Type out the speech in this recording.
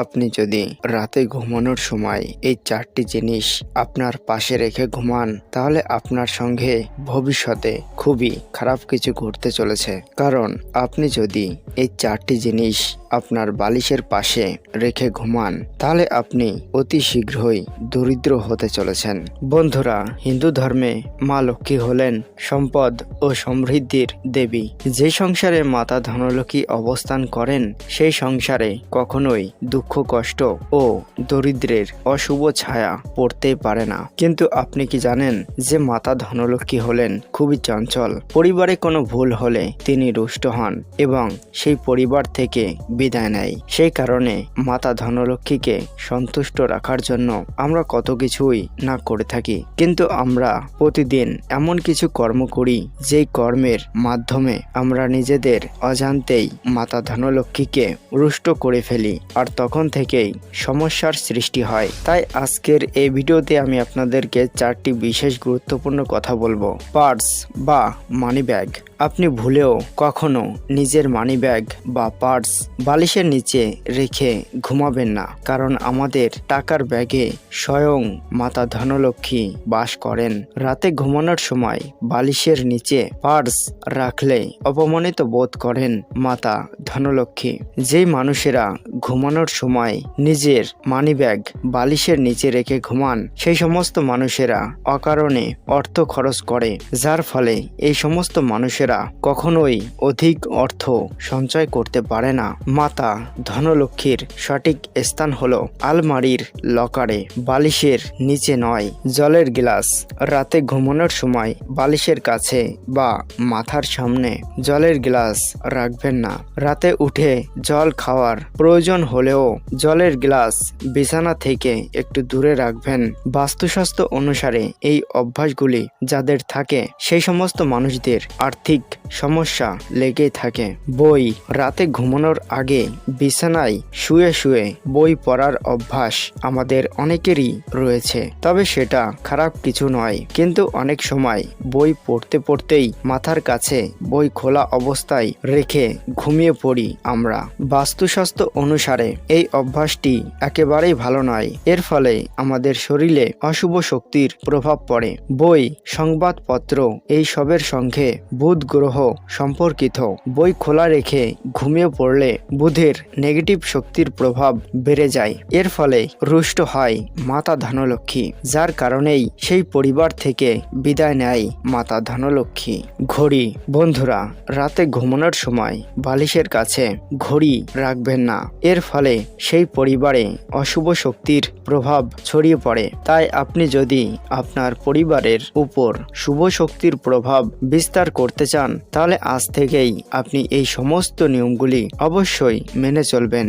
আপনি যদি রাতে ঘুমানোর সময় এই 4টি জিনিস আপনার পাশে রেখে ঘুমান তাহলে আপনার সঙ্গে ভবিষ্যতে খুবই খারাপ কিছু ঘটতে চলেছে। কারণ আপনি যদি এই 4টি জিনিস আপনার বালিশের পাশে রেখে ঘুমান তাহলে আপনি অতি শীঘ্রই দরিদ্র হতে চলেছেন। বন্ধুরা, হিন্দু ধর্মে মা লক্ষ্মী হলেন সম্পদ ও সমৃদ্ধির দেবী। যে সংসারে মাতা ধনলক্ষ্মী অবস্থান করেন সেই সংসারে কখনোই দুঃখ, কষ্ট ও দরিদ্রের অশুভ ছায়া পড়তেই পারে না। কিন্তু আপনি কি জানেন যে মাতা ধনলক্ষ্মী হলেন খুবই চঞ্চল। পরিবারে কোনো ভুল হলে তিনি রুষ্ট হন এবং সেই পরিবার থেকে বিদায় নেয়। সেই কারণে মাতা ধনলক্ষ্মীকে সন্তুষ্ট রাখার জন্য আমরা কত কিছুই না করে থাকি, কিন্তু আমরা প্রতিদিন এমন কিছু কর্ম করি যেই কর্মের মাধ্যমে আমরা নিজেদের অজান্তেই মাতা ধনলক্ষ্মীকে রুষ্ট করে ফেলি, আর তখন থেকেই সমস্যার সৃষ্টি হয়। তাই আজকের এই ভিডিওতে আমি আপনাদেরকে 4টি বিশেষ গুরুত্বপূর্ণ কথা বলবো। পার্স বা মানি ব্যাগ। আপনি ভুলেও কখনো নিজের মানি ব্যাগ বা পার্স বালিশের নিচে রেখে ঘুমাবেন না, কারণ আমাদের টাকার ব্যাগে স্বয়ং মাতা ধনলক্ষ্মী বাস করেন। রাতে ঘুমানোর সময় বালিশের নিচে পার্স রাখলে অপমানিত বোধ করেন মাতা ধনলক্ষ্মী। যেই মানুষেরা ঘুমানোর সময় নিজের মানি ব্যাগ বালিশের নিচে রেখে ঘুমান সেই সমস্ত মানুষেরা অকারণে অর্থ খরচ করে, যার ফলে এই সমস্ত মানুষেরা কখনোই অধিক অর্থ সঞ্চয় করতে পারে না। মাতা ধনলক্ষ্মীর সঠিক স্থান হলো আলমারির লকারে, বালিশের নিচে নয়। জলের গ্লাস। রাতে ঘুমানোর সময় বালিশের কাছে বা মাথার সামনে জলের গ্লাস রাখবেন না। রাতে উঠে জল খাওয়ার প্রয়োজন হলেও জলের গ্লাস বিছানা থেকে একটু দূরে রাখবেন। বাস্তুশাস্ত্র অনুসারে এই অভ্যাসগুলি যাদের থাকে সেই সমস্ত মানুষদের আর্থিক সমস্যা লেগেই থাকে। বই। রাতে ঘুমানোর আগে বিছানায় শুয়ে শুয়ে বই পড়ার অভ্যাস আমাদের অনেকেরই রয়েছে, তবে সেটা খারাপ কিছু নয়, কিন্তু অনেক সময় বই পড়তে পড়তেই মাথার কাছে বই খোলা অবস্থায় রেখে ঘুমিয়ে পড়ি আমরা। বাস্তুশাস্ত্র অনুসারে এই অভ্যাসটি একেবারেই ভালো নয়। এর ফলে আমাদের শরীরে অশুভ শক্তির প্রভাব পড়ে। বই, সংবাদপত্র এই সবের সঙ্গে বুধ গ্রহ সম্পর্কিত। বই খোলা রেখে ঘুমিয়ে পড়লে বুধের নেগেটিভ শক্তির প্রভাব বেড়ে যায়। এর ফলে রুষ্ট হয় মাতা ধনলক্ষ্মী, যার কারণেই সেই পরিবার থেকে বিদায় নেয় মাতা ধনলক্ষ্মী। ঘড়ি। বন্ধুরা, রাতে ঘুমানোর সময় বালিশের কাছে ঘড়ি রাখবেন না। এর ফলে সেই পরিবারে অশুভ শক্তির প্রভাব ছড়িয়ে পড়ে। তাই আপনি যদি আপনার পরিবারের উপর শুভ শক্তির প্রভাব বিস্তার করতে চান তাহলে আজ থেকেই আপনি এই সমস্ত নিয়মগুলি অবশ্যই মেনে চলবেন।